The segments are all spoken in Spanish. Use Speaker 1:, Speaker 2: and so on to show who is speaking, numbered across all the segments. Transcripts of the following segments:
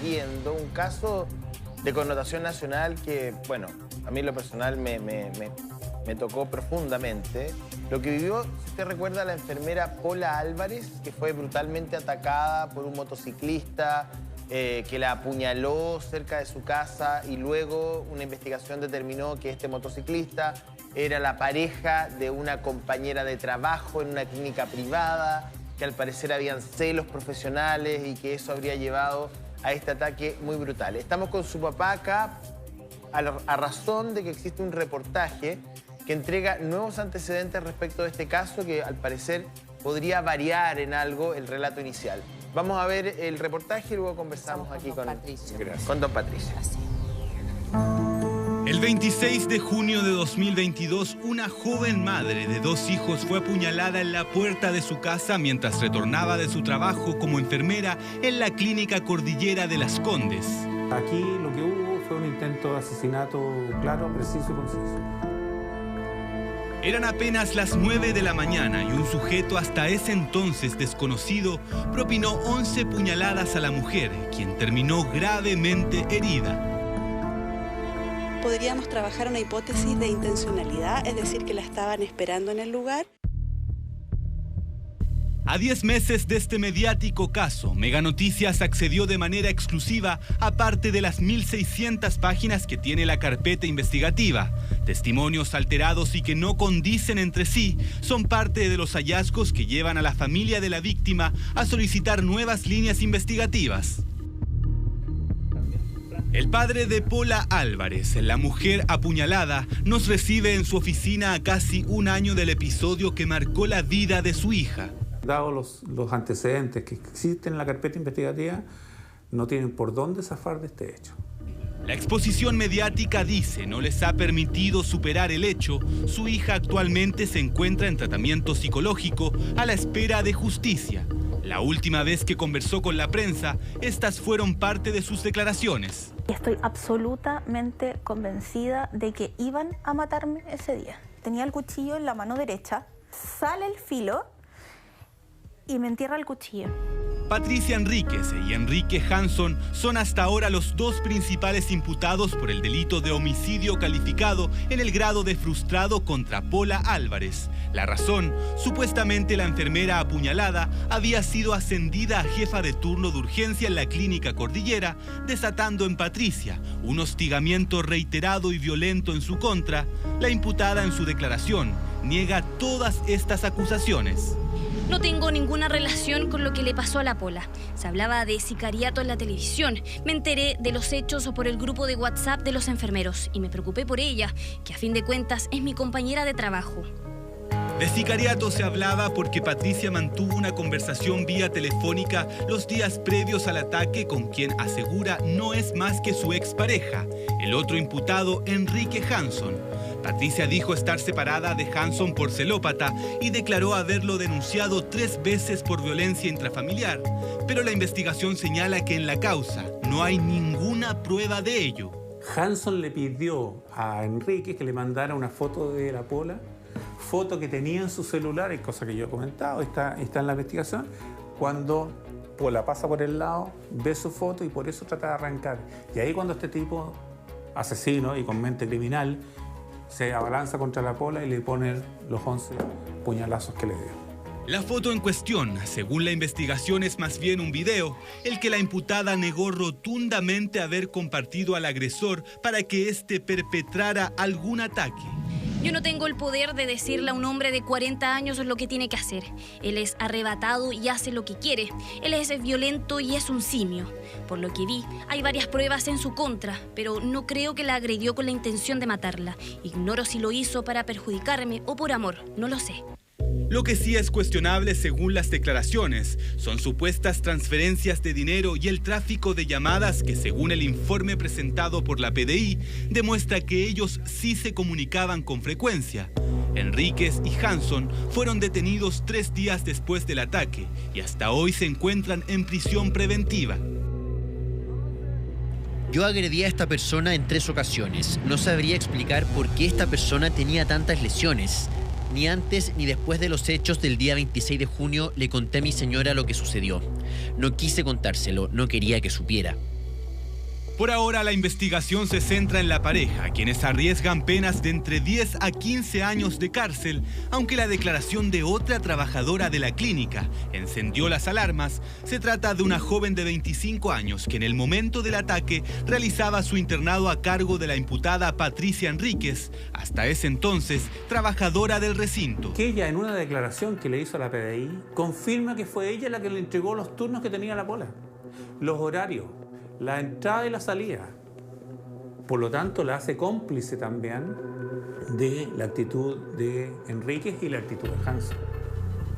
Speaker 1: viviendo un caso de connotación nacional que, bueno, a mí en lo personal me tocó profundamente. Lo que vivió, si usted recuerda, la enfermera Pola Álvarez, que fue brutalmente atacada por un motociclista que la apuñaló cerca de su casa, y luego una investigación determinó que este motociclista era la pareja de una compañera de trabajo en una clínica privada, que al parecer habían celos profesionales y que eso habría llevado a este ataque muy brutal. Estamos con su papá acá a razón de que existe un reportaje que entrega nuevos antecedentes respecto de este caso que al parecer podría variar en algo el relato inicial. Vamos a ver el reportaje y luego conversamos aquí con don Patricio.
Speaker 2: El 26 de junio de 2022, una joven madre de 2 hijos fue apuñalada en la puerta de su casa mientras retornaba de su trabajo como enfermera en la clínica Cordillera de Las Condes.
Speaker 3: Aquí lo que hubo fue un intento de asesinato claro, preciso y conciso.
Speaker 2: Eran apenas las 9 de la mañana y un sujeto hasta ese entonces desconocido propinó 11 puñaladas a la mujer, quien terminó gravemente herida.
Speaker 4: Podríamos trabajar una hipótesis de intencionalidad, es decir, que la estaban esperando en el lugar.
Speaker 2: A 10 meses de este mediático caso, Mega Noticias accedió de manera exclusiva a parte de las 1.600 páginas que tiene la carpeta investigativa. Testimonios alterados y que no condicen entre sí son parte de los hallazgos que llevan a la familia de la víctima a solicitar nuevas líneas investigativas. El padre de Pola Álvarez, la mujer apuñalada, nos recibe en su oficina a casi un año del episodio que marcó la vida de su hija.
Speaker 3: Dado los antecedentes que existen en la carpeta investigativa, no tienen por dónde zafar de este hecho.
Speaker 2: La exposición mediática dice no les ha permitido superar el hecho. Su hija actualmente se encuentra en tratamiento psicológico a la espera de justicia. La última vez que conversó con la prensa, estas fueron parte de sus declaraciones.
Speaker 5: Estoy absolutamente convencida de que iban a matarme ese día. Tenía el cuchillo en la mano derecha, sale el filo y me entierra el cuchillo.
Speaker 2: Patricia Enríquez y Enrique Hanson son hasta ahora los 2 principales imputados por el delito de homicidio calificado en el grado de frustrado contra Pola Álvarez. La razón, supuestamente la enfermera apuñalada había sido ascendida a jefa de turno de urgencia en la clínica Cordillera, desatando en Patricia un hostigamiento reiterado y violento en su contra. La imputada en su declaración niega todas estas acusaciones.
Speaker 6: No tengo ninguna relación con lo que le pasó a la Pola. Se hablaba de sicariato en la televisión. Me enteré de los hechos por el grupo de WhatsApp de los enfermeros y me preocupé por ella, que a fin de cuentas es mi compañera de trabajo.
Speaker 2: De sicariato se hablaba porque Patricia mantuvo una conversación vía telefónica los días previos al ataque con quien asegura no es más que su expareja, el otro imputado, Enrique Hanson. Patricia dijo estar separada de Hanson por celópata y declaró haberlo denunciado 3 veces por violencia intrafamiliar, pero la investigación señala que en la causa no hay ninguna prueba de ello.
Speaker 3: Hanson le pidió a Enrique que le mandara una foto de la Pola, foto que tenía en su celular, es cosa que yo he comentado, está en la investigación, cuando Pola pasa por el lado, ve su foto y por eso trata de arrancar. Y ahí cuando este tipo, asesino y con mente criminal, se abalanza contra la Pola y le pone los 11 puñalazos que le dio.
Speaker 2: La foto en cuestión, según la investigación, es más bien un video, el que la imputada negó rotundamente haber compartido al agresor para que éste perpetrara algún ataque.
Speaker 6: Yo no tengo el poder de decirle a un hombre de 40 años lo que tiene que hacer. Él es arrebatado y hace lo que quiere. Él es violento y es un simio. Por lo que vi, hay varias pruebas en su contra, pero no creo que la agredió con la intención de matarla. Ignoro si lo hizo para perjudicarme o por amor, no lo sé.
Speaker 2: Lo que sí es cuestionable, según las declaraciones, son supuestas transferencias de dinero y el tráfico de llamadas que, según el informe presentado por la PDI, demuestra que ellos sí se comunicaban con frecuencia. Enríquez y Hanson fueron detenidos 3 días después del ataque y hasta hoy se encuentran en prisión preventiva.
Speaker 7: Yo agredí a esta persona en 3 ocasiones. No sabría explicar por qué esta persona tenía tantas lesiones. Ni antes ni después de los hechos del día 26 de junio le conté a mi señora lo que sucedió. No quise contárselo, no quería que supiera.
Speaker 2: Por ahora, la investigación se centra en la pareja, quienes arriesgan penas de entre 10 a 15 años de cárcel, aunque la declaración de otra trabajadora de la clínica encendió las alarmas. Se trata de una joven de 25 años que en el momento del ataque realizaba su internado a cargo de la imputada Patricia Enríquez, hasta ese entonces trabajadora del recinto.
Speaker 3: Que ella, en una declaración que le hizo a la PDI, confirma que fue ella la que le entregó los turnos que tenía la Pola, los horarios, la entrada y la salida. Por lo tanto, la hace cómplice también de la actitud de Enríquez y la actitud de Hanson.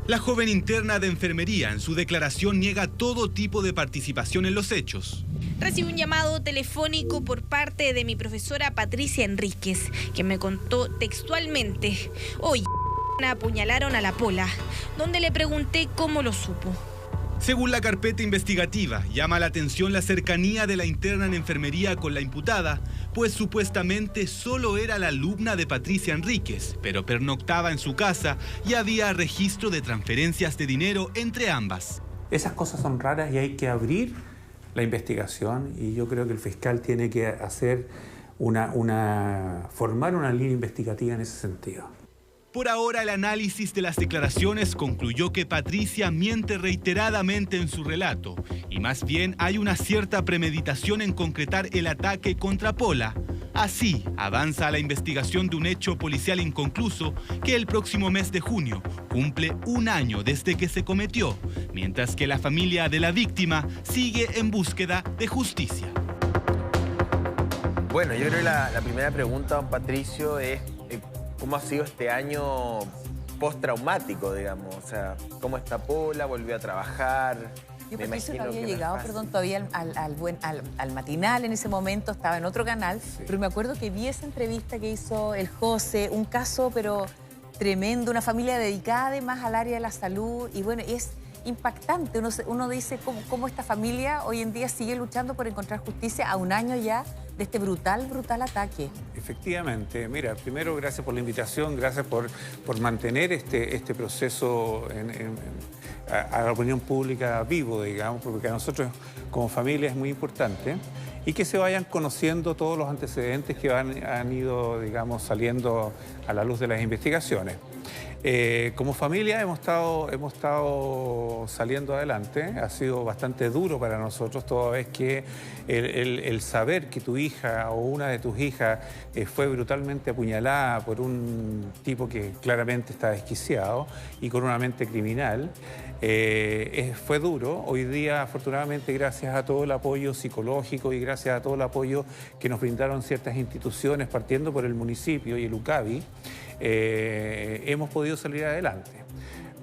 Speaker 2: La joven interna de enfermería en su declaración niega todo tipo de participación en los hechos.
Speaker 8: Recibí un llamado telefónico por parte de mi profesora Patricia Enríquez, que me contó textualmente: hoy apuñalaron a la Pola, donde le pregunté cómo lo supo.
Speaker 2: Según la carpeta investigativa, llama la atención la cercanía de la interna en enfermería con la imputada, pues supuestamente solo era la alumna de Patricia Enríquez, pero pernoctaba en su casa y había registro de transferencias de dinero entre ambas.
Speaker 3: Esas cosas son raras y hay que abrir la investigación, y yo creo que el fiscal tiene que hacer formar una línea investigativa en ese sentido.
Speaker 2: Por ahora, el análisis de las declaraciones concluyó que Patricia miente reiteradamente en su relato y más bien hay una cierta premeditación en concretar el ataque contra Pola. Así, avanza la investigación de un hecho policial inconcluso que el próximo mes de junio cumple 1 año desde que se cometió, mientras que la familia de la víctima sigue en búsqueda de justicia.
Speaker 1: Bueno, yo creo que la primera pregunta, don Patricio, es ¿cómo ha sido este año postraumático, digamos? O sea, ¿cómo está Pola? ¿Volvió a trabajar?
Speaker 9: Yo, Patricio, no había llegado, todavía al matinal en ese momento, estaba en otro canal, sí. Pero me acuerdo que vi esa entrevista que hizo el José, un caso pero tremendo, una familia dedicada además al área de la salud, y bueno, es impactante. Uno dice cómo esta familia hoy en día sigue luchando por encontrar justicia a 1 año ya de este brutal ataque.
Speaker 3: Efectivamente. Mira, primero, gracias por la invitación, gracias por mantener este proceso a la opinión pública vivo, digamos, porque a nosotros como familia es muy importante, y que se vayan conociendo todos los antecedentes que han ido, digamos, saliendo a la luz de las investigaciones. Como familia hemos estado saliendo adelante. Ha sido bastante duro para nosotros, toda vez que el saber que tu hija o una de tus hijas fue brutalmente apuñalada por un tipo que claramente está desquiciado y con una mente criminal. Fue duro. Hoy día, afortunadamente, gracias a todo el apoyo psicológico y gracias a todo el apoyo que nos brindaron ciertas instituciones, partiendo por el municipio y el UCABI, hemos podido salir adelante.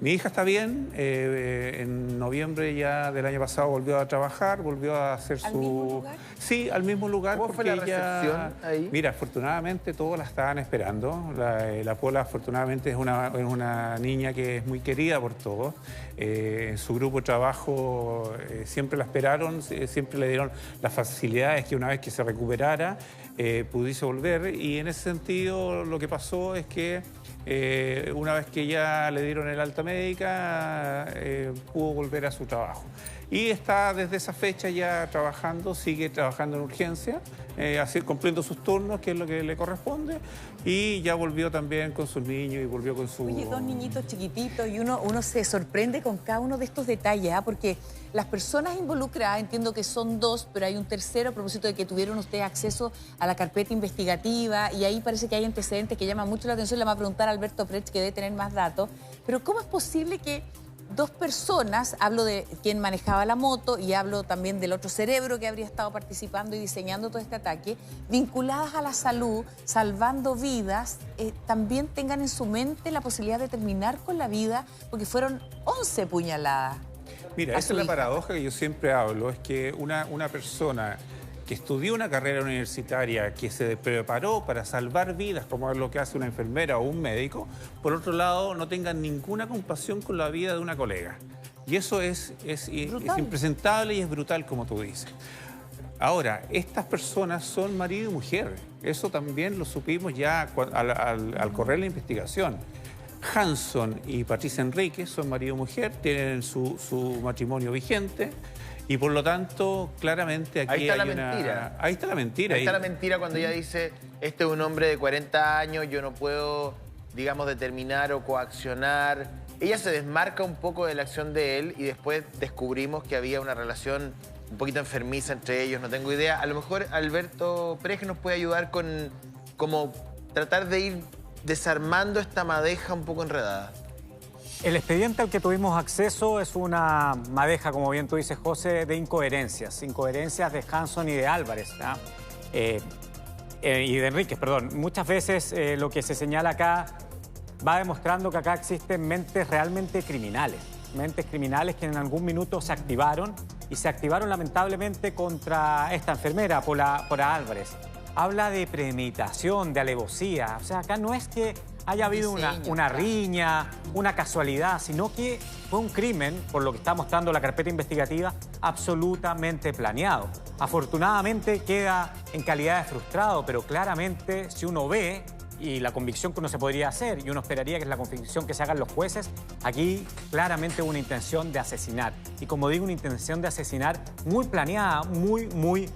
Speaker 3: Mi hija está bien, en noviembre ya del año pasado volvió a trabajar, volvió a hacer su... ¿Al mismo lugar? Sí, al mismo lugar.
Speaker 1: ¿Cómo fue la recepción ahí?
Speaker 3: Mira, afortunadamente todos la estaban esperando. La Pola, afortunadamente, es una niña que es muy querida por todos. En su grupo de trabajo siempre la esperaron, siempre le dieron las facilidades que una vez que se recuperara pudiese volver, y en ese sentido lo que pasó es que una vez que ya le dieron el alta médica, pudo volver a su trabajo. Y está desde esa fecha ya trabajando, sigue trabajando en urgencia, cumpliendo sus turnos, que es lo que le corresponde, y ya volvió también con sus niños y volvió con su...
Speaker 9: Oye, 2 niñitos chiquititos, y uno se sorprende con cada uno de estos detalles, porque las personas involucradas, entiendo que son 2, pero hay un tercero a propósito de que tuvieron ustedes acceso a la carpeta investigativa, y ahí parece que hay antecedentes que llaman mucho la atención. Le va a preguntar a Alberto Prech, que debe tener más datos, pero ¿cómo es posible que 2 personas, hablo de quien manejaba la moto y hablo también del otro cerebro que habría estado participando y diseñando todo este ataque, vinculadas a la salud, salvando vidas, también tengan en su mente la posibilidad de terminar con la vida, porque fueron 11 puñaladas?
Speaker 3: Mira, esa es la paradoja que yo siempre hablo, es que una persona que estudió una carrera universitaria, que se preparó para salvar vidas, como es lo que hace una enfermera o un médico, por otro lado, no tengan ninguna compasión con la vida de una colega. Y eso es impresentable y es brutal, como tú dices. Ahora, estas personas son marido y mujer. Eso también lo supimos ya al correr la investigación. Hanson y Patricia Enríquez son marido y mujer, tienen su matrimonio vigente. Y por lo tanto, claramente aquí
Speaker 1: ahí está
Speaker 3: hay
Speaker 1: la mentira.
Speaker 3: Ahí está la mentira.
Speaker 1: Ahí está la mentira cuando ella dice, este es un hombre de 40 años, yo no puedo, digamos, determinar o coaccionar. Ella se desmarca un poco de la acción de él y después descubrimos que había una relación un poquito enfermiza entre ellos, no tengo idea. A lo mejor Alberto Pérez nos puede ayudar con como tratar de ir desarmando esta madeja un poco enredada.
Speaker 10: El expediente al que tuvimos acceso es una madeja, como bien tú dices, José, de incoherencias de Hanson y de Álvarez, ¿no? Y de Enríquez, perdón. Muchas veces lo que se señala acá va demostrando que acá existen mentes realmente criminales. Mentes criminales que en algún minuto se activaron y se activaron lamentablemente contra esta enfermera, Pola Álvarez. Habla de premeditación, de alevosía. O sea, acá no es que haya habido una riña, una casualidad, sino que fue un crimen, por lo que está mostrando la carpeta investigativa, absolutamente planeado. Afortunadamente queda en calidad de frustrado, pero claramente si uno ve, y la convicción que uno se podría hacer, y uno esperaría que es la convicción que se hagan los jueces, aquí claramente hubo una intención de asesinar. Y como digo, una intención de asesinar muy planeada, muy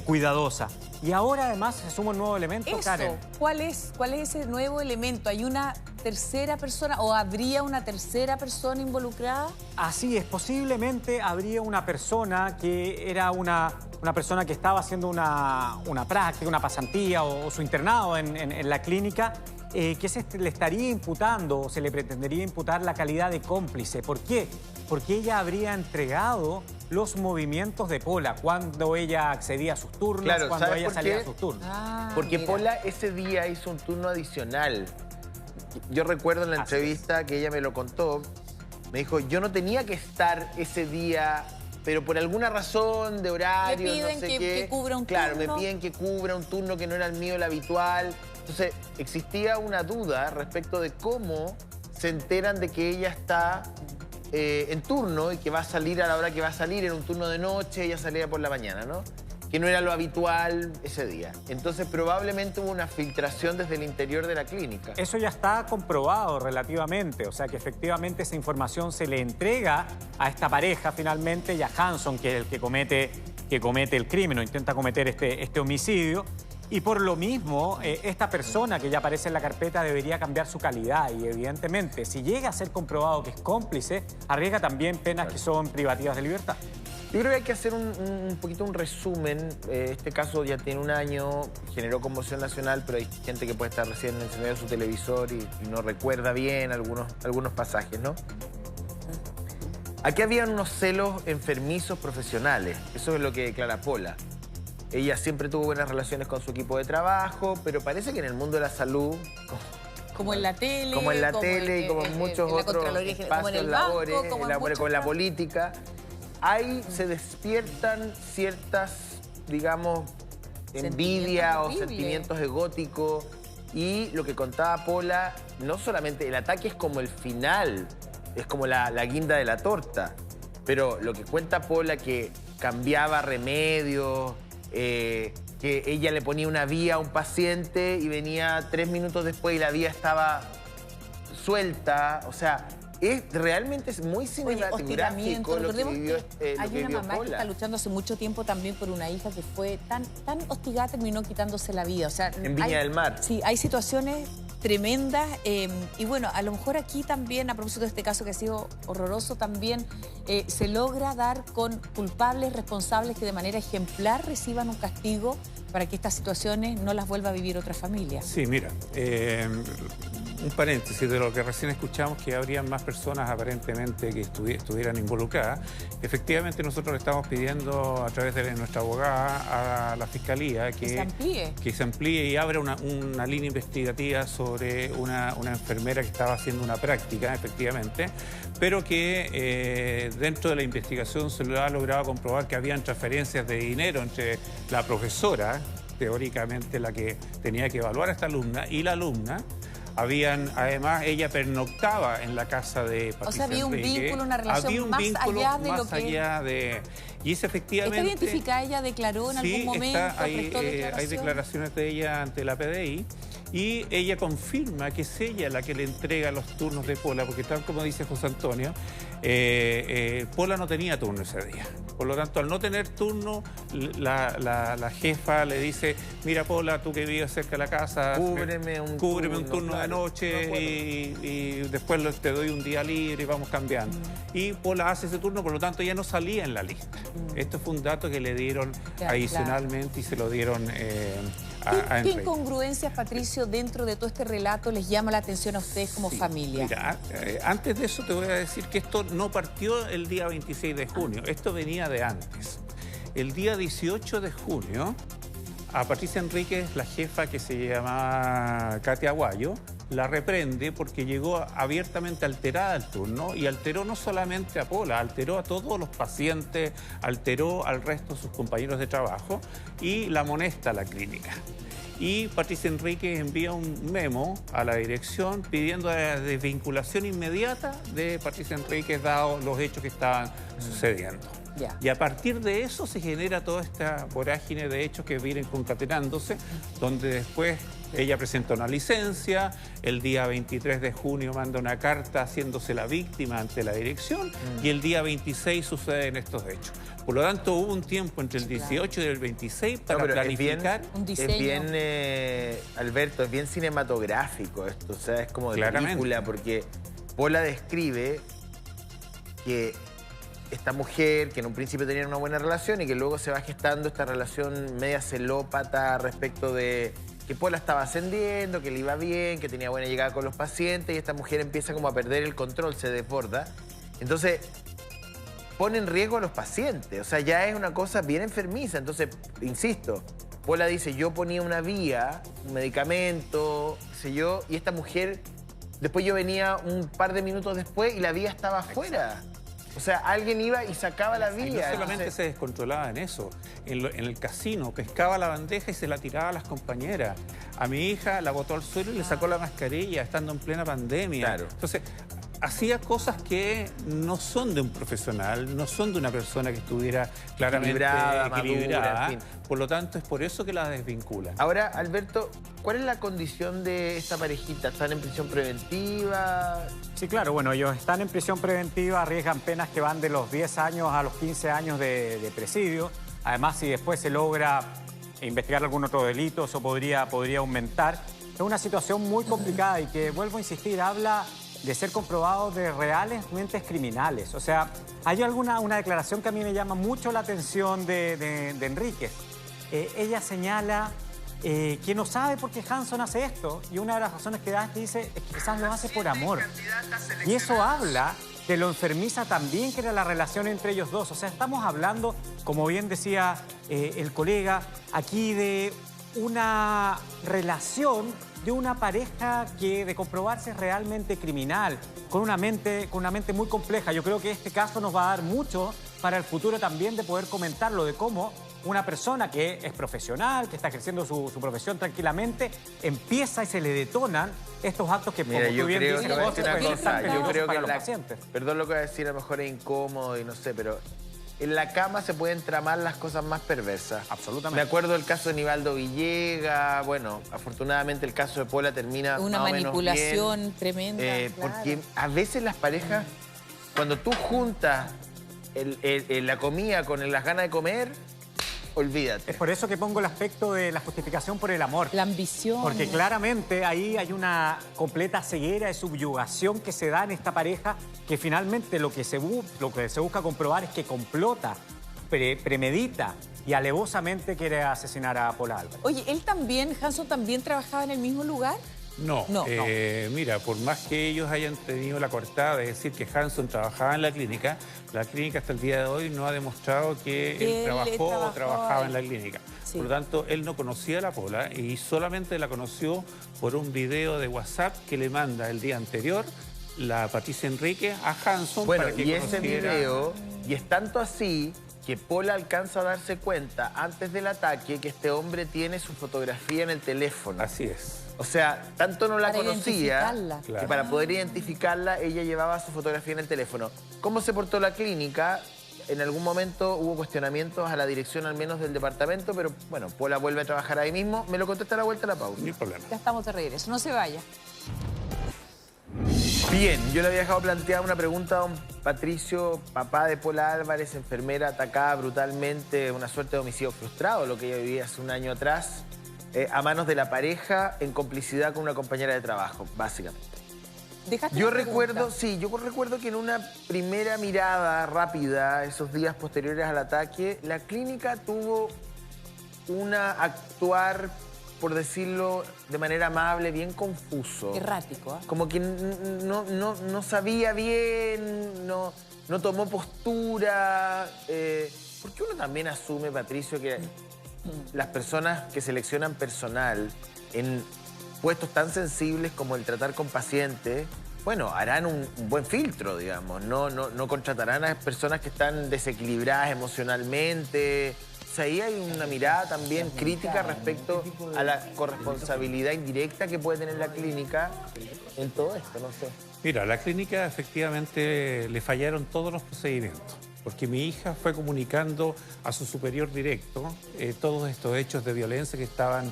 Speaker 10: cuidadosa. Y ahora además se suma un nuevo elemento, Karen.
Speaker 9: ¿Cuál es ese nuevo elemento? ¿Hay una tercera persona o habría una tercera persona involucrada?
Speaker 10: Así es, posiblemente habría una persona que era una persona que estaba haciendo una práctica, una pasantía o su internado en la clínica, que se le estaría imputando o se le pretendería imputar la calidad de cómplice. ¿Por qué? Porque ella habría entregado los movimientos de Pola cuando ella accedía a sus turnos,
Speaker 1: claro,
Speaker 10: cuando ella salía a sus turnos.
Speaker 1: Porque mira, Pola ese día hizo un turno adicional. Yo recuerdo en la entrevista que ella me lo contó, me dijo, yo no tenía que estar ese día, pero por alguna razón de horario,
Speaker 9: me piden
Speaker 1: no sé
Speaker 9: que cubra un
Speaker 1: turno.
Speaker 9: turno.
Speaker 1: Me piden que cubra un turno que no era el mío, el habitual. Entonces, existía una duda respecto de cómo se enteran de que ella está en turno y que va a salir a la hora que va a salir, en un turno de noche, ella salía por la mañana, ¿no? Que no era lo habitual ese día. Entonces, probablemente hubo una filtración desde el interior de la clínica.
Speaker 10: Eso ya está comprobado relativamente, o sea que efectivamente esa información se le entrega a esta pareja finalmente y a Hanson, que es el que comete el crimen o intenta cometer este homicidio. Y por lo mismo, esta persona que ya aparece en la carpeta debería cambiar su calidad y evidentemente, si llega a ser comprobado que es cómplice, arriesga también penas que son privativas de libertad.
Speaker 1: Yo creo que hay que hacer un poquito un resumen. Este caso ya tiene un año, generó conmoción nacional, pero hay gente que puede estar recién encendiendo su televisor y no recuerda bien algunos pasajes, ¿no? Aquí habían unos celos enfermizos profesionales. Eso es lo que declara Pola. Ella siempre tuvo buenas relaciones con su equipo de trabajo, pero parece que en el mundo de la salud...
Speaker 9: Como en la tele.
Speaker 1: Como en la tele y como en muchos otros espacios, labores, con la política. Ahí se despiertan ciertas, digamos, envidia o sentimientos egóticos. Y lo que contaba Pola, no solamente el ataque es como el final, es como la guinda de la torta. Pero lo que cuenta Pola, que cambiaba remedios, que ella le ponía una vía a un paciente y venía 3 minutos después y la vía estaba suelta. O sea, realmente es muy cinematográfico lo que vivió
Speaker 9: Hay una mamá que está luchando hace mucho tiempo también por una hija que fue tan hostigada, terminó quitándose la vida. O sea,
Speaker 1: en Viña del Mar.
Speaker 9: Sí, hay situaciones tremendas y bueno, a lo mejor aquí también, a propósito de este caso que ha sido horroroso, también se logra dar con culpables, responsables que de manera ejemplar reciban un castigo para que estas situaciones no las vuelva a vivir otra familia.
Speaker 3: Sí, mira, un paréntesis de lo que recién escuchamos, que habrían más personas aparentemente que estuvieran involucradas. Efectivamente, nosotros le estamos pidiendo a través de nuestra abogada a la Fiscalía que se amplíe y abra una línea investigativa sobre una enfermera que estaba haciendo una práctica, efectivamente, pero que dentro de la investigación se le ha logrado comprobar que habían transferencias de dinero entre la profesora, teóricamente la que tenía que evaluar a esta alumna, y la alumna. Además, ella pernoctaba en la casa de Patricia.
Speaker 9: O sea, había un vínculo, una relación
Speaker 3: había un
Speaker 9: más
Speaker 3: vínculo
Speaker 9: allá de
Speaker 3: más
Speaker 9: lo que...
Speaker 3: allá de... Y es efectivamente...
Speaker 9: ¿Está identificada? ¿Ella declaró en algún momento?
Speaker 3: Sí, hay declaraciones de ella ante la PDI Y ella confirma que es ella la que le entrega los turnos de Pola, porque tal como dice José Antonio, Pola no tenía turno ese día. Por lo tanto, al no tener turno, la jefa le dice, mira Pola, tú que vives cerca de la casa,
Speaker 1: cúbreme un turno
Speaker 3: de noche y después te doy un día libre y vamos cambiando. Y Pola hace ese turno, por lo tanto ella no salía en la lista. Esto fue un dato que le dieron adicionalmente y se lo dieron a
Speaker 9: ¿Qué incongruencias, Patricio, dentro de todo este relato les llama la atención a ustedes como familia?
Speaker 3: Mira, antes de eso te voy a decir que esto no partió el día 26 de junio, esto venía de antes. El día 18 de junio, a Patricia Enríquez, la jefa que se llamaba Katia Aguayo, la reprende porque llegó abiertamente alterada al turno y alteró no solamente a Pola, alteró a todos los pacientes, alteró al resto de sus compañeros de trabajo y la amonesta a la clínica. Y Patricia Enríquez envía un memo a la dirección pidiendo la desvinculación inmediata de Patricia Enríquez dado los hechos que estaban sucediendo. Y a partir de eso se genera toda esta vorágine de hechos que vienen concatenándose, donde después ella presenta una licencia, el día 23 de junio manda una carta haciéndose la víctima ante la dirección y el día 26 suceden estos hechos. Por lo tanto, hubo un tiempo entre el 18 y el 26 para planificar.
Speaker 1: Es bien, Alberto, es bien cinematográfico esto, o sea, es como de película, porque Pola describe que esta mujer, que en un principio tenía una buena relación y que luego se va gestando esta relación media celópata respecto de que Pola estaba ascendiendo, que le iba bien, que tenía buena llegada con los pacientes y esta mujer empieza como a perder el control, se desborda. Entonces, pone en riesgo a los pacientes, o sea, ya es una cosa bien enfermiza. Entonces, insisto, Pola dice, yo ponía una vía, un medicamento, qué sé yo, y esta mujer, después yo venía un par de minutos después y la vía estaba afuera. O sea, alguien iba y sacaba la vía.
Speaker 3: Y no solamente se descontrolaba en eso. En el casino pescaba la bandeja y se la tiraba a las compañeras. A mi hija la botó al suelo y le sacó la mascarilla estando en plena pandemia.
Speaker 1: Claro.
Speaker 3: Entonces, hacía cosas que no son de un profesional, no son de una persona que estuviera claramente equilibrada.
Speaker 1: Madura, en fin.
Speaker 3: Por lo tanto, es por eso que la desvinculan.
Speaker 1: Ahora, Alberto, ¿cuál es la condición de esta parejita? ¿Están en prisión preventiva?
Speaker 10: Sí, claro. Bueno, ellos están en prisión preventiva, arriesgan penas que van de los 10 años a los 15 años de presidio. Además, si después se logra investigar algún otro delito, eso podría aumentar. Es una situación muy complicada y que, vuelvo a insistir, habla de ser comprobado de reales mentes criminales. O sea, hay una declaración que a mí me llama mucho la atención de Enríquez. Ella señala que no sabe por qué Hanson hace esto y una de las razones que da es que dice es que quizás lo hace por amor. Y eso habla de lo enfermiza también que era la relación entre ellos dos. O sea, estamos hablando, como bien decía el colega, aquí de una relación de una pareja que de comprobarse es realmente criminal, con una mente muy compleja. Yo creo que este caso nos va a dar mucho para el futuro también de poder comentarlo, de cómo una persona que es profesional, que está ejerciendo su profesión tranquilamente, empieza y se le detonan estos actos que, como tú bien dices,
Speaker 1: yo creo que
Speaker 10: los pacientes.
Speaker 1: Perdón lo que voy a decir, a lo mejor es incómodo y no sé, pero en la cama se pueden tramar las cosas más perversas.
Speaker 10: Absolutamente.
Speaker 1: Me acuerdo del caso de Nivaldo Villegas. Bueno, afortunadamente el caso de Pola termina
Speaker 9: una
Speaker 1: más o menos
Speaker 9: manipulación
Speaker 1: bien,
Speaker 9: tremenda.
Speaker 1: Porque a veces las parejas, cuando tú juntas la comida con las ganas de comer, olvídate.
Speaker 10: Es por eso que pongo el aspecto de la justificación por el amor.
Speaker 9: La ambición.
Speaker 10: Porque claramente ahí hay una completa ceguera de subyugación que se da en esta pareja, que finalmente lo que se busca comprobar es que complota, premedita y alevosamente quiere asesinar a Pola Álvarez.
Speaker 9: Oye, Hanson también trabajaba en el mismo lugar.
Speaker 3: No. Mira, por más que ellos hayan tenido la coartada de decir que Hanson trabajaba en la clínica hasta el día de hoy no ha demostrado que él trabajó o trabajaba en la clínica. Sí. Por lo tanto, él no conocía a la Pola y solamente la conoció por un video de WhatsApp que le manda el día anterior la Patricia Enríquez a Hanson.
Speaker 1: Bueno,
Speaker 3: para que
Speaker 1: y ese video, y es tanto así que Pola alcanza a darse cuenta antes del ataque que este hombre tiene su fotografía en el teléfono.
Speaker 3: Así es.
Speaker 1: O sea, tanto no la
Speaker 9: para
Speaker 1: conocía que
Speaker 3: claro,
Speaker 1: para poder identificarla ella llevaba su fotografía en el teléfono. ¿Cómo se portó la clínica? en algún momento hubo cuestionamientos a la dirección al menos del departamento, pero bueno, Pola vuelve a trabajar ahí mismo. Me lo contesta a la vuelta de la pausa.
Speaker 3: No hay problema.
Speaker 9: Ya estamos de regreso, no se vaya.
Speaker 1: Bien, yo le había dejado planteada una pregunta a don Patricio, papá de Pola Álvarez, enfermera atacada brutalmente, una suerte de homicidio frustrado, lo que ella vivía hace un año atrás, a manos de la pareja en complicidad con una compañera de trabajo, básicamente. Yo recuerdo que en una primera mirada rápida, esos días posteriores al ataque, la clínica tuvo una actuar, por decirlo de manera amable, bien confuso.
Speaker 9: Errático, ¿eh?
Speaker 1: Como que no sabía bien, no tomó postura. Porque uno también asume, Patricio, que las personas que seleccionan personal en puestos tan sensibles como el tratar con pacientes, bueno, harán un buen filtro, digamos. No contratarán a personas que están desequilibradas emocionalmente. O sea, ahí hay una mirada también crítica respecto a la corresponsabilidad indirecta que puede tener la clínica en todo esto, no sé.
Speaker 3: Mira, a la clínica efectivamente le fallaron todos los procedimientos, porque mi hija fue comunicando a su superior directo todos estos hechos de violencia que estaban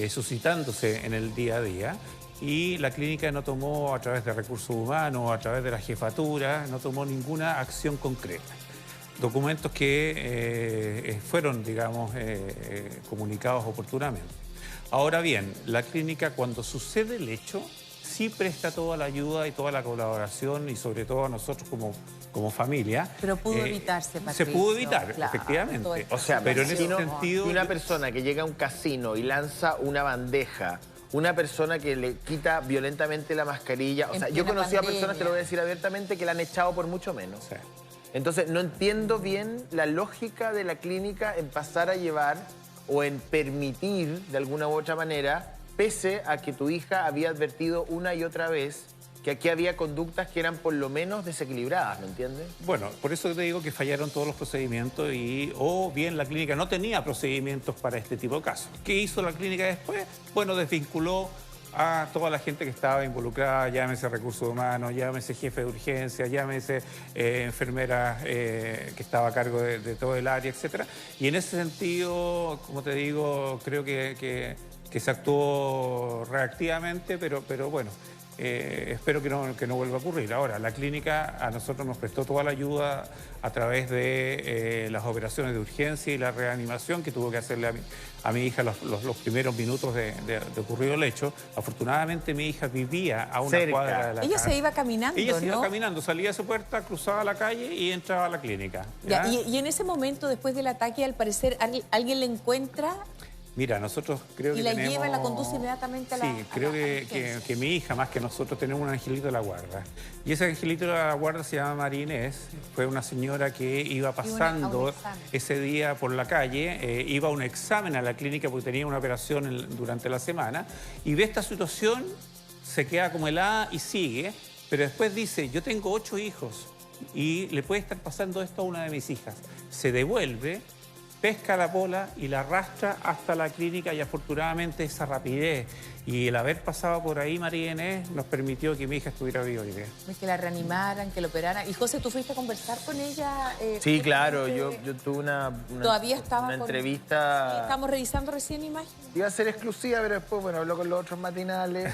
Speaker 3: suscitándose en el día a día, y la clínica no tomó, a través de recursos humanos, a través de la jefatura, no tomó ninguna acción concreta. Documentos que fueron, digamos, comunicados oportunamente. Ahora bien, la clínica, cuando sucede el hecho, sí presta toda la ayuda y toda la colaboración, y sobre todo a nosotros como familia.
Speaker 9: Pero pudo evitarse, Patricio.
Speaker 3: Se pudo evitar,
Speaker 9: claro,
Speaker 3: efectivamente.
Speaker 1: O sea,
Speaker 3: pero en ese sentido...
Speaker 1: una persona que llega a un casino y lanza una bandeja, una persona que le quita violentamente la mascarilla... O sea, yo conocí a personas, te lo voy a decir abiertamente, que la han echado por mucho menos.
Speaker 3: Sí.
Speaker 1: Entonces, no entiendo bien la lógica de la clínica en pasar a llevar o en permitir, de alguna u otra manera, pese a que tu hija había advertido una y otra vez que aquí había conductas que eran por lo menos desequilibradas, ¿me entiendes?
Speaker 3: Bueno, por eso te digo que fallaron todos los procedimientos o bien la clínica no tenía procedimientos para este tipo de casos. ¿Qué hizo la clínica después? Bueno, desvinculó a toda la gente que estaba involucrada, llámese recursos humanos, llámese jefe de urgencia, llámese enfermera que estaba a cargo de todo el área, etc. Y en ese sentido, como te digo, creo que se actuó reactivamente, pero bueno, espero que no vuelva a ocurrir. Ahora, la clínica a nosotros nos prestó toda la ayuda a través de las operaciones de urgencia y la reanimación que tuvo que hacerle a mi hija los primeros minutos de ocurrido el hecho. Afortunadamente mi hija vivía a una cuadra de la casa.
Speaker 9: Ella se iba caminando,
Speaker 3: Ella se iba caminando, salía de su puerta, cruzaba la calle y entraba a la clínica.
Speaker 9: Ya, y en ese momento, después del ataque, al parecer, alguien le encuentra...
Speaker 3: Mira, nosotros creo que
Speaker 9: y la
Speaker 3: tenemos...
Speaker 9: lleva y la conduce inmediatamente a la...
Speaker 3: Sí, creo que mi hija, más que nosotros, tenemos un angelito de la guarda. Y ese angelito de la guarda se llama María Inés. Fue una señora que iba pasando ese día por la calle, iba a un examen a la clínica porque tenía una operación durante la semana, y ve esta situación, se queda como helada y sigue, pero después dice, yo tengo 8 hijos y le puede estar pasando esto a una de mis hijas. Se devuelve, pesca a la Pola y la arrastra hasta la clínica, y afortunadamente esa rapidez y el haber pasado por ahí, María Inés, nos permitió que mi hija estuviera viva hoy día.
Speaker 9: Que la reanimaran, que la operaran. Y José, ¿tú fuiste a conversar con ella?
Speaker 1: Sí, claro, yo tuve una entrevista...
Speaker 9: Sí, estamos revisando recién imágenes.
Speaker 1: Iba a ser exclusiva, pero después, bueno, habló con los otros matinales.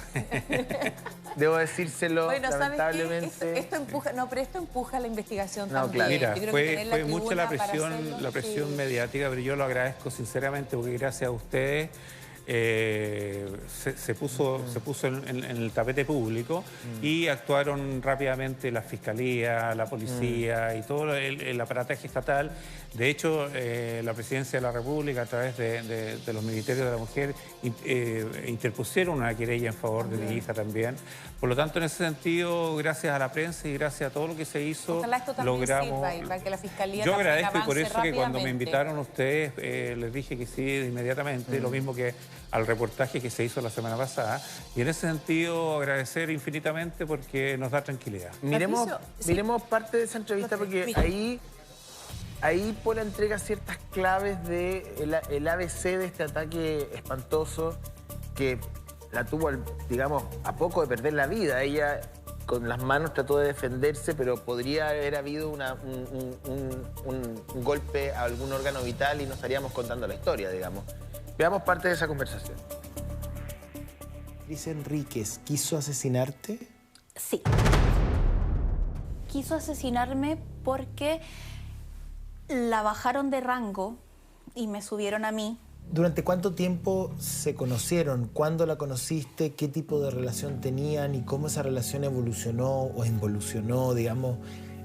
Speaker 1: Debo decírselo, bueno, lamentablemente.
Speaker 9: Esto empuja, no, pero esto empuja la investigación
Speaker 1: no,
Speaker 9: también.
Speaker 1: Claro.
Speaker 3: Mira, fue mucha la presión mediática, pero yo lo agradezco sinceramente porque gracias a ustedes se puso en el tapete público y actuaron rápidamente la Fiscalía, la Policía y todo el aparataje estatal. De hecho, la Presidencia de la República, a través de los Ministerios de la Mujer, interpusieron una querella en favor de mi hija también. Por lo tanto, en ese sentido, gracias a la prensa y gracias a todo lo que se hizo, logramos...
Speaker 9: Para que la Fiscalía
Speaker 3: yo agradezco, y por eso que cuando me invitaron ustedes, les dije que sí inmediatamente, lo mismo que al reportaje que se hizo la semana pasada, y en ese sentido agradecer infinitamente porque nos da tranquilidad.
Speaker 1: Miremos parte de esa entrevista, porque ahí Pola entrega ciertas claves del ABC de este ataque espantoso que la tuvo, digamos, a poco de perder la vida. Ella con las manos trató de defenderse, pero podría haber habido un golpe a algún órgano vital y no estaríamos contando la historia, digamos. Veamos parte de esa conversación.
Speaker 11: Patricia Enríquez, ¿quiso asesinarte?
Speaker 5: Sí. Quiso asesinarme porque la bajaron de rango y me subieron a mí.
Speaker 11: ¿Durante cuánto tiempo se conocieron? ¿Cuándo la conociste? ¿Qué tipo de relación tenían? ¿Y cómo esa relación evolucionó o involucionó, digamos,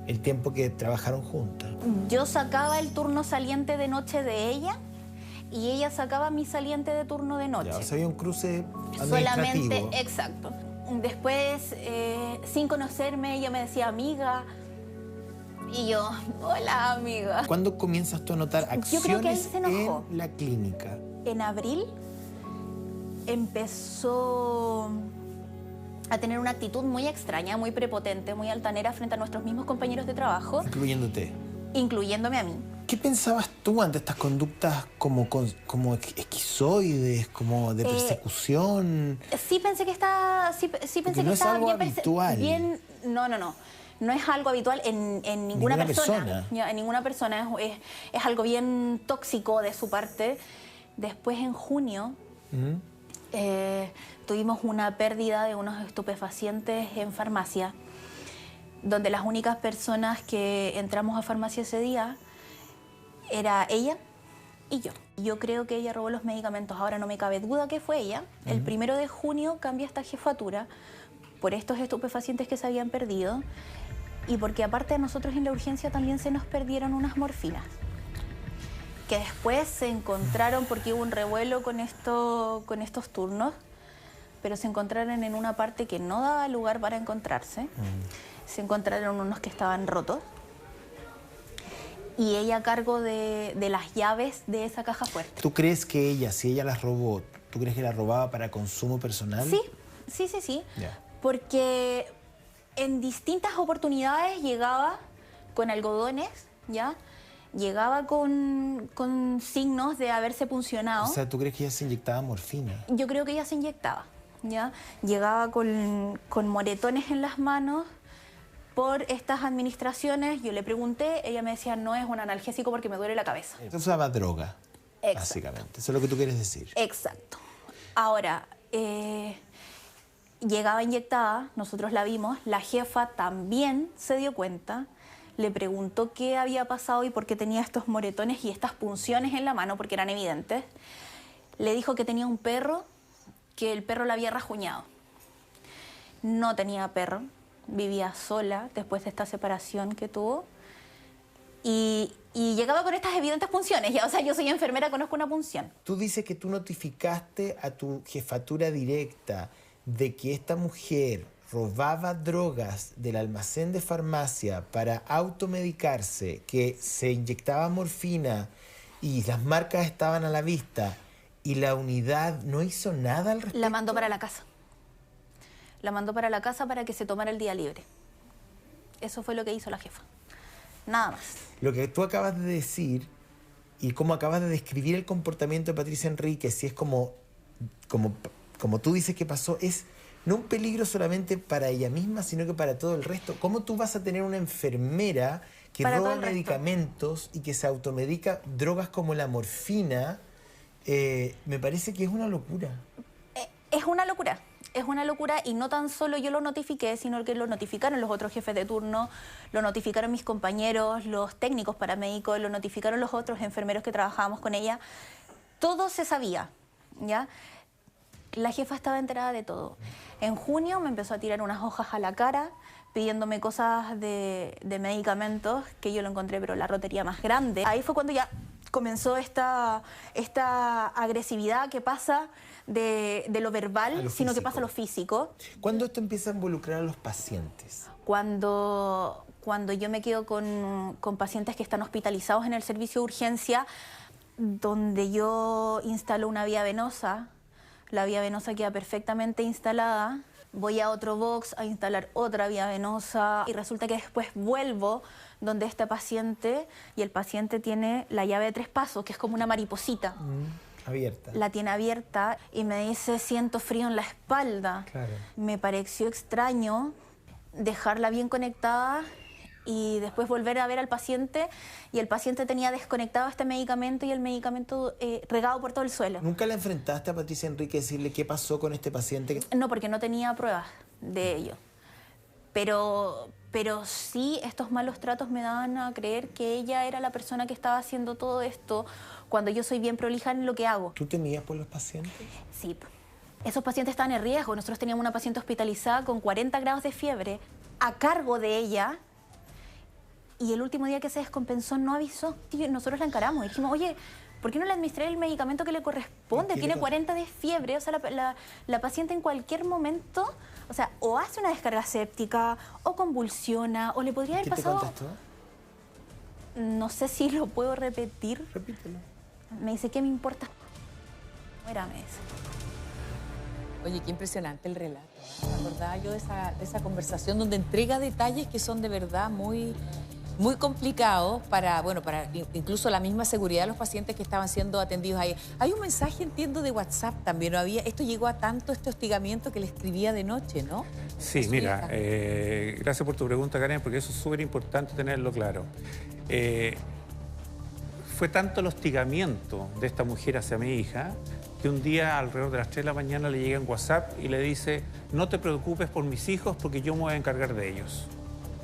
Speaker 11: el tiempo que trabajaron juntas?
Speaker 5: Yo sacaba el turno saliente de noche de ella y ella sacaba mi saliente de turno de noche.
Speaker 11: Ya, o sea, había un cruce administrativo.
Speaker 5: Solamente, exacto. Después, sin conocerme, ella me decía amiga. Y yo, hola, amiga.
Speaker 11: ¿Cuándo comienzas tú a notar acciones
Speaker 5: Yo creo que ahí se enojó.
Speaker 11: en la clínica?
Speaker 5: En abril empezó a tener una actitud muy extraña, muy prepotente, muy altanera frente a nuestros mismos compañeros de trabajo.
Speaker 11: Incluyéndote.
Speaker 5: Incluyéndome a mí.
Speaker 11: ¿Qué pensabas tú ante estas conductas como esquizoides, como de persecución?
Speaker 5: Sí pensé que estaba, sí pensé que
Speaker 11: no es
Speaker 5: estaba
Speaker 11: algo
Speaker 5: bien,
Speaker 11: habitual.
Speaker 5: bien. No. No es algo habitual en ninguna persona. Ya, en ninguna persona. Es algo bien tóxico de su parte. Después, en junio, tuvimos una pérdida de unos estupefacientes en farmacia, donde las únicas personas que entramos a farmacia ese día era ella y yo. Yo creo que ella robó los medicamentos. Ahora no me cabe duda que fue ella. El 1 de junio cambia esta jefatura por estos estupefacientes que se habían perdido y porque aparte de nosotros en la urgencia también se nos perdieron unas morfinas que después se encontraron porque hubo un revuelo con estos turnos, pero se encontraron en una parte que no daba lugar para encontrarse. Se encontraron unos que estaban rotos y ella a cargo de las llaves de esa caja fuerte.
Speaker 11: ¿Tú crees que ella, si ella las robó, tú crees que las robaba para consumo personal?
Speaker 5: Sí.
Speaker 11: Ya.
Speaker 5: Porque en distintas oportunidades llegaba con algodones, ¿ya? Llegaba con signos de haberse puncionado.
Speaker 11: O sea, ¿tú crees que ella se inyectaba morfina?
Speaker 5: Yo creo que ella se inyectaba, ¿ya? Llegaba con moretones en las manos por estas administraciones. Yo le pregunté, ella me decía, no es un analgésico porque me duele la cabeza.
Speaker 11: Entonces usaba droga,
Speaker 5: Exacto.
Speaker 11: básicamente. Eso es lo que tú quieres decir.
Speaker 5: Exacto. Ahora, llegaba inyectada, nosotros la vimos, la jefa también se dio cuenta, le preguntó qué había pasado y por qué tenía estos moretones y estas punciones en la mano, porque eran evidentes. Le dijo que tenía un perro, que el perro la había rajuñado. No tenía perro, vivía sola después de esta separación que tuvo. Y llegaba con estas evidentes punciones. Ya, o sea, yo soy enfermera, conozco una punción.
Speaker 11: Tú dices que tú notificaste a tu jefatura directa de que esta mujer robaba drogas del almacén de farmacia para automedicarse, que se inyectaba morfina y las marcas estaban a la vista y la unidad no hizo nada al respecto.
Speaker 5: La mandó para la casa. La mandó para la casa para que se tomara el día libre. Eso fue lo que hizo la jefa. Nada más.
Speaker 11: Lo que tú acabas de decir y cómo acabas de describir el comportamiento de Patricia Enríquez, si es como tú dices que pasó, es no un peligro solamente para ella misma, sino que para todo el resto. ¿Cómo tú vas a tener una enfermera que roba medicamentos y que se automedica drogas como la morfina? Me parece que es una locura.
Speaker 5: Es una locura. Es una locura y no tan solo yo lo notifiqué, sino que lo notificaron los otros jefes de turno, lo notificaron mis compañeros, los técnicos paramédicos, lo notificaron los otros enfermeros que trabajábamos con ella. Todo se sabía, ¿ya? La jefa estaba enterada de todo. En junio me empezó a tirar unas hojas a la cara pidiéndome cosas de medicamentos que yo lo encontré, pero la rotería más grande. Ahí fue cuando ya comenzó esta agresividad que pasa de lo verbal, sino que pasa a lo físico.
Speaker 11: ¿Cuándo esto empieza a involucrar a los pacientes?
Speaker 5: Cuando yo me quedo con pacientes que están hospitalizados en el servicio de urgencia, donde yo instalo una vía venosa, la vía venosa queda perfectamente instalada, voy a otro box a instalar otra vía venosa y resulta que después vuelvo donde este paciente y el paciente tiene la llave de 3 pasos, que es como una mariposita.
Speaker 11: Abierta.
Speaker 5: La tiene abierta y me dice, siento frío en la espalda.
Speaker 11: Claro.
Speaker 5: Me pareció extraño dejarla bien conectada y después volver a ver al paciente, y el paciente tenía desconectado este medicamento y el medicamento regado por todo el suelo.
Speaker 11: ¿Nunca la enfrentaste a Patricia Enrique a decirle qué pasó con este paciente?
Speaker 5: No, porque no tenía pruebas de ello. Pero sí, estos malos tratos me daban a creer que ella era la persona que estaba haciendo todo esto, cuando yo soy bien prolija en lo que hago.
Speaker 11: ¿Tú temías por los pacientes?
Speaker 5: Sí. Esos pacientes estaban en riesgo. Nosotros teníamos una paciente hospitalizada con 40 grados de fiebre a cargo de ella, y el último día que se descompensó no avisó. Y nosotros la encaramos y dijimos, oye, ¿por qué no le administré el medicamento que le corresponde? Tiene 40 de fiebre, o sea, la paciente en cualquier momento, o sea, o hace una descarga séptica, o convulsiona, o le podría haber pasado...
Speaker 11: ¿Qué te contestó?
Speaker 5: No sé si lo puedo repetir.
Speaker 11: Repítelo.
Speaker 5: Me dice, ¿qué me importa? Muérame, dice.
Speaker 9: Oye, qué impresionante el relato. Me acordaba yo de esa conversación donde entrega detalles que son de verdad muy complicados para incluso la misma seguridad de los pacientes que estaban siendo atendidos ahí. Hay un mensaje, entiendo, de WhatsApp también. Esto llegó a tanto, este hostigamiento, que le escribía de noche, ¿no?
Speaker 3: Sí, mira, gracias por tu pregunta, Karen, porque eso es súper importante tenerlo claro. Fue tanto el hostigamiento de esta mujer hacia mi hija que un día alrededor de las 3 de la mañana le llega en WhatsApp y le dice: no te preocupes por mis hijos porque yo me voy a encargar de ellos.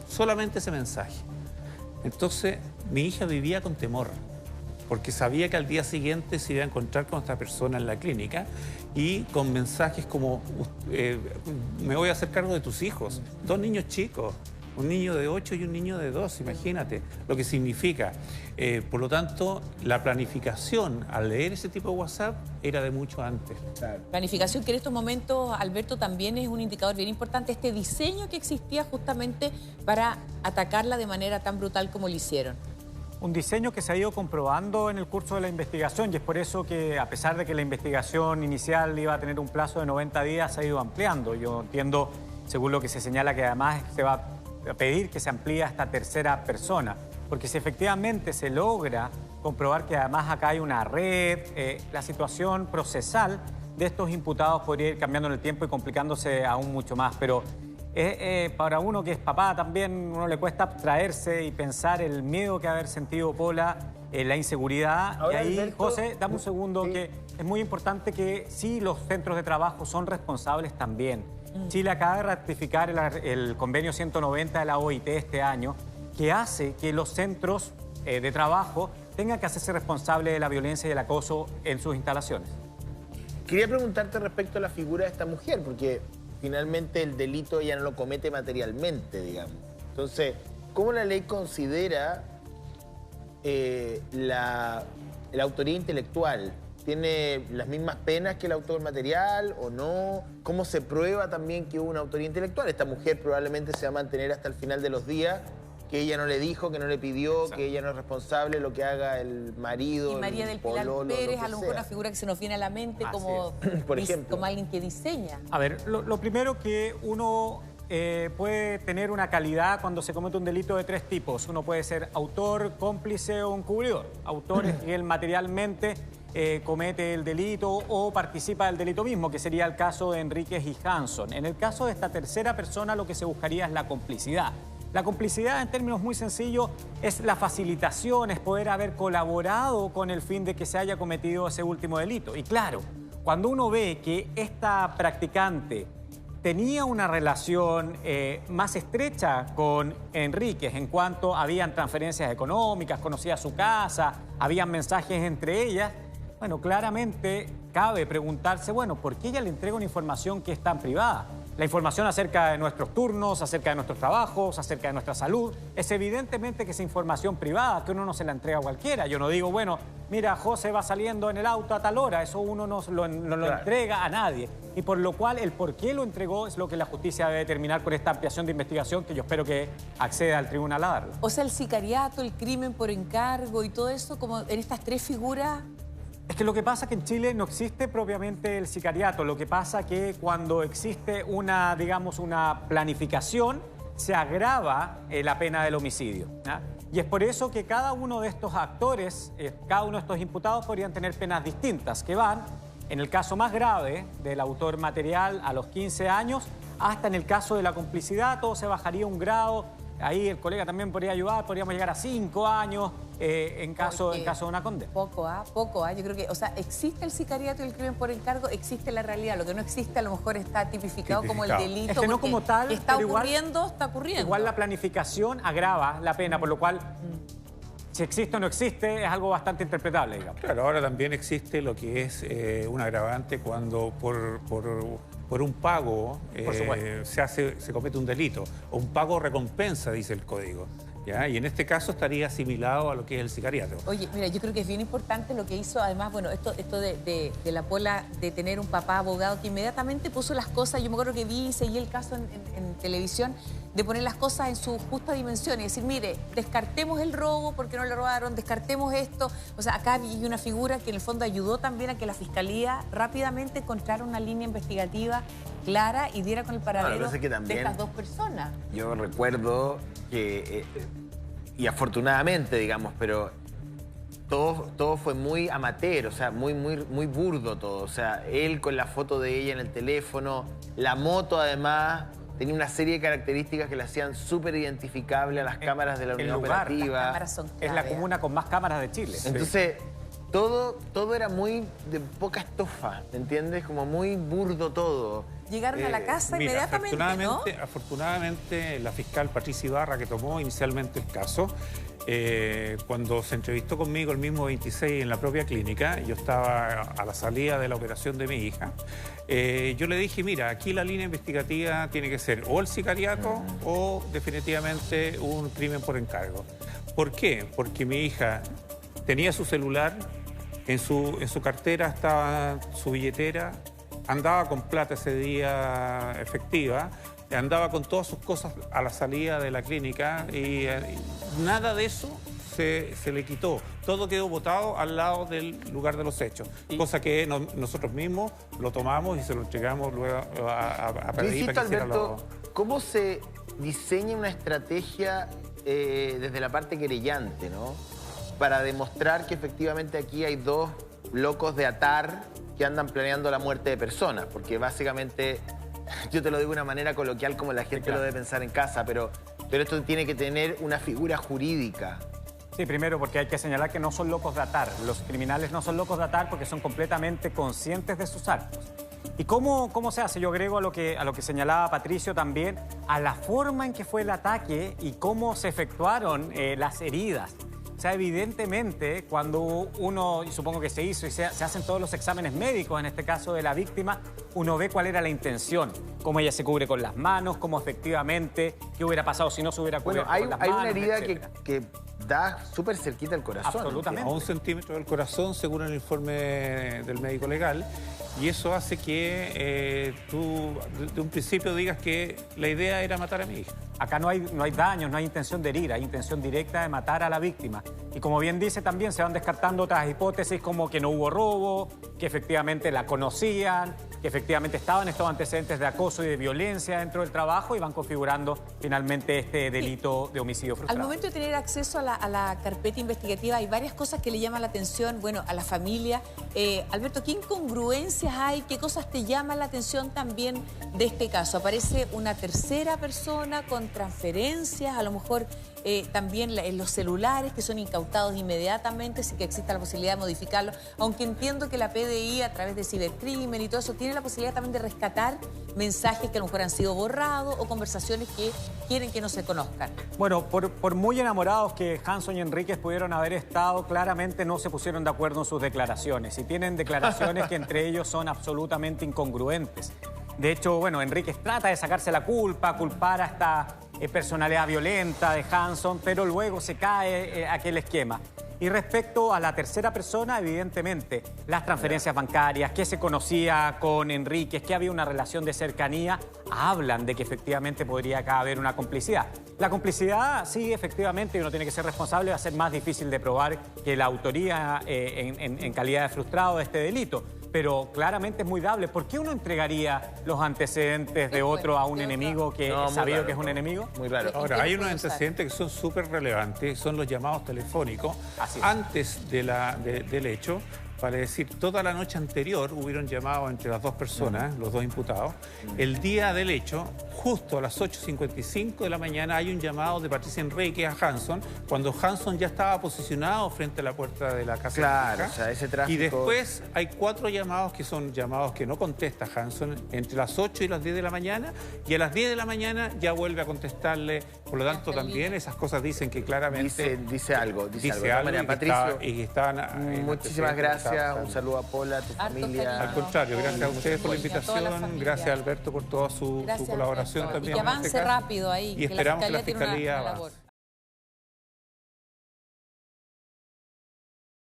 Speaker 3: Solamente ese mensaje. Entonces mi hija vivía con temor porque sabía que al día siguiente se iba a encontrar con esta persona en la clínica y con mensajes como me voy a hacer cargo de tus hijos, 2 niños chicos. Un niño de 8 y un niño de 2, imagínate lo que significa. Por lo tanto, la planificación al leer ese tipo de WhatsApp era de mucho antes.
Speaker 9: Claro. Planificación que en estos momentos, Alberto, también es un indicador bien importante. Este diseño que existía justamente para atacarla de manera tan brutal como lo hicieron.
Speaker 10: Un diseño que se ha ido comprobando en el curso de la investigación, y es por eso que, a pesar de que la investigación inicial iba a tener un plazo de 90 días, se ha ido ampliando. Yo entiendo, según lo que se señala, que además se va a pedir que se amplíe a esta tercera persona, porque si efectivamente se logra comprobar que además acá hay una red, la situación procesal de estos imputados podría ir cambiando en el tiempo y complicándose aún mucho más, pero para uno que es papá también, uno le cuesta abstraerse y pensar el miedo que ha haber sentido Pola, la inseguridad. Ahora, y ahí, Alberto, José, dame un segundo, sí, que es muy importante que sí, los centros de trabajo son responsables también. Chile acaba de ratificar el convenio 190 de la OIT este año, que hace que los centros de trabajo tengan que hacerse responsables de la violencia y el acoso en sus instalaciones.
Speaker 1: Quería preguntarte respecto a la figura de esta mujer, porque finalmente el delito ella no lo comete materialmente, digamos. Entonces, ¿cómo la ley considera la autoría intelectual? ¿Tiene las mismas penas que el autor material o no? ¿Cómo se prueba también que hubo una autoría intelectual? Esta mujer probablemente se va a mantener hasta el final de los días, que ella no le dijo, que no le pidió, exacto, que ella no es responsable de lo que haga el marido,
Speaker 9: y María del Pilar Pérez, a lo mejor una figura que se nos viene a la mente como, por ejemplo, como alguien que diseña.
Speaker 10: A ver, lo primero que uno puede tener una calidad cuando se comete un delito de 3 tipos. Uno puede ser autor, cómplice o encubridor. Autor es que él materialmente comete el delito o participa del delito mismo, que sería el caso de Enríquez y Hanson. En el caso de esta tercera persona, lo que se buscaría es la complicidad. La complicidad, en términos muy sencillos, es la facilitación, es poder haber colaborado con el fin de que se haya cometido ese último delito. Y claro, cuando uno ve que esta practicante tenía una relación más estrecha con Enríquez en cuanto habían transferencias económicas, conocía su casa, habían mensajes entre ellas, bueno, claramente cabe preguntarse, bueno, ¿por qué ella le entrega una información que es tan privada? La información acerca de nuestros turnos, acerca de nuestros trabajos, acerca de nuestra salud, es evidentemente que esa información privada, que uno no se la entrega a cualquiera. Yo no digo, bueno, mira, José va saliendo en el auto a tal hora, eso uno no lo entrega a nadie. Y por lo cual el por qué lo entregó es lo que la justicia debe determinar con esta ampliación de investigación que yo espero que acceda al tribunal a darlo.
Speaker 9: O sea, el sicariato, el crimen por encargo y todo eso, como en estas 3 figuras...
Speaker 10: Es que lo que pasa es que en Chile no existe propiamente el sicariato. Lo que pasa es que cuando existe una, digamos, una planificación, se agrava la pena del homicidio, ¿no? Y es por eso que cada uno de estos actores, cada uno de estos imputados podrían tener penas distintas, que van en el caso más grave del autor material a los 15 años, hasta en el caso de la complicidad, todo se bajaría un grado. Ahí el colega también podría ayudar, podríamos llegar a 5 años en caso de una condena.
Speaker 9: Poco, yo creo que, o sea, existe el sicariato y el crimen por encargo, existe la realidad. Lo que no existe a lo mejor está tipificado como el delito.
Speaker 10: Es que no como tal,
Speaker 9: está
Speaker 10: pero
Speaker 9: ocurriendo, está ocurriendo.
Speaker 10: Igual la planificación agrava la pena, por lo cual, si existe o no existe, es algo bastante interpretable, digamos.
Speaker 3: Claro, ahora también existe lo que es un agravante cuando por un pago se comete un delito, o un pago recompensa, dice el código. ¿Ya? Y en este caso estaría asimilado a lo que es el sicariato.
Speaker 9: Oye, mira, yo creo que es bien importante lo que hizo, además, bueno, esto de la Pola, de tener un papá abogado que inmediatamente puso las cosas, yo me acuerdo que vi y seguí el caso en televisión, de poner las cosas en su justa dimensión y decir, mire, descartemos el robo porque no le robaron, descartemos esto. O sea, acá hay una figura que en el fondo ayudó también a que la Fiscalía rápidamente encontrara una línea investigativa clara y diera con el paradero de estas dos personas.
Speaker 1: Yo recuerdo que, y afortunadamente, digamos, pero todo fue muy amateur, o sea, muy burdo todo. O sea, él con la foto de ella en el teléfono, la moto además tenía una serie de características que la hacían súper identificable a las cámaras de la unidad operativa.
Speaker 9: Las cámaras son clave.
Speaker 10: Es la comuna con más cámaras de Chile.
Speaker 1: Entonces, todo era muy de poca estofa, ¿me entiendes? Como muy burdo todo.
Speaker 9: Llegaron a la casa inmediatamente, ¿no?
Speaker 3: Afortunadamente, la fiscal Patricia Ibarra, que tomó inicialmente el caso, cuando se entrevistó conmigo el mismo 26 en la propia clínica, yo estaba a la salida de la operación de mi hija, yo le dije, mira, aquí la línea investigativa tiene que ser o el sicariato o definitivamente un crimen por encargo. ¿Por qué? Porque mi hija tenía su celular, en su cartera estaba su billetera, andaba con plata ese día efectiva, andaba con todas sus cosas a la salida de la clínica y nada de eso se le quitó. Todo quedó botado al lado del lugar de los hechos, cosa que nosotros mismos lo tomamos y se lo entregamos luego a PDI para que hiciera
Speaker 1: Alberto, ¿cómo se diseña una estrategia desde la parte querellante, ¿no? Para demostrar que efectivamente aquí hay dos locos de atar que andan planeando la muerte de personas, porque básicamente, yo te lo digo de una manera coloquial como la gente lo debe pensar en casa, pero esto tiene que tener una figura jurídica.
Speaker 10: Sí, primero porque hay que señalar que no son locos de atar. Los criminales no son locos de atar porque son completamente conscientes de sus actos. ¿Y cómo se hace? Yo agrego a lo que señalaba Patricio también, a la forma en que fue el ataque y cómo se efectuaron las heridas. O sea, evidentemente, cuando uno, y supongo que se hizo, y se hacen todos los exámenes médicos, en este caso de la víctima, uno ve cuál era la intención, cómo ella se cubre con las manos, cómo efectivamente, qué hubiera pasado si no se hubiera cubierto con las manos,
Speaker 1: hay una herida
Speaker 10: etcétera.
Speaker 1: que da súper cerquita al corazón.
Speaker 10: Absolutamente.
Speaker 3: A 1 centímetro del corazón, según el informe del médico legal, y eso hace que tú de un principio digas que la idea era matar a mi hija.
Speaker 10: Acá no hay daños, no hay intención de herir, hay intención directa de matar a la víctima. Y como bien dice, también se van descartando otras hipótesis como que no hubo robo, que efectivamente la conocían, que efectivamente estaban estos antecedentes de acoso y de violencia dentro del trabajo y van configurando finalmente este delito de homicidio frustrado.
Speaker 9: Al momento de tener acceso a la carpeta investigativa hay varias cosas que le llaman la atención, bueno, a la familia. Alberto, ¿qué incongruencias hay? ¿Qué cosas te llaman la atención también de este caso? Aparece una tercera persona con transferencias, a lo mejor también en los celulares que son incautados inmediatamente, sí que exista la posibilidad de modificarlo, aunque entiendo que la PDI a través de cibercrimen y todo eso tiene la posibilidad también de rescatar mensajes que a lo mejor han sido borrados o conversaciones que quieren que no se conozcan.
Speaker 10: Bueno, por muy enamorados que Hanson y Enríquez pudieron haber estado, claramente no se pusieron de acuerdo en sus declaraciones y tienen declaraciones que entre ellos son absolutamente incongruentes. De hecho, bueno, Enríquez trata de sacarse la culpa, culpar a esta personalidad violenta de Hanson, pero luego se cae aquel esquema. Y respecto a la tercera persona, evidentemente, las transferencias bancarias, que se conocía con Enríquez, que había una relación de cercanía, hablan de que efectivamente podría acá haber una complicidad. La complicidad, sí, efectivamente, uno tiene que ser responsable, va a ser más difícil de probar que la autoría en calidad de frustrado de este delito. Pero claramente es muy dable. ¿Por qué uno entregaría los antecedentes de otro a un enemigo que es sabido que es un enemigo?
Speaker 1: Muy raro.
Speaker 3: Ahora, hay unos antecedentes que son súper relevantes, son los llamados telefónicos. Antes del hecho, Vale decir, toda la noche anterior hubieron llamado entre las dos personas, los dos imputados. El día del hecho, justo a las 8:55 de la mañana, hay un llamado de Patricia Enríquez a Hanson, cuando Hanson ya estaba posicionado frente a la puerta de la casa.
Speaker 1: Claro,
Speaker 3: de la hija.
Speaker 1: o sea, ese tráfico...
Speaker 3: Y después hay 4 llamados que son llamados que no contesta Hanson entre las 8 y las 10 de la mañana, y a las 10 de la mañana ya vuelve a contestarle. Por lo tanto, también esas cosas dicen que claramente...
Speaker 1: Dice algo.
Speaker 3: Dice algo
Speaker 1: María Patricio,
Speaker 3: y que estaban...
Speaker 1: muchísimas gracias. Un saludo a Pola, a tu familia.
Speaker 3: Al contrario, gracias a ustedes por la invitación, gracias a Alberto por toda su colaboración también.
Speaker 9: Y que avance rápido ahí.
Speaker 3: Y esperamos que la Fiscalía avance.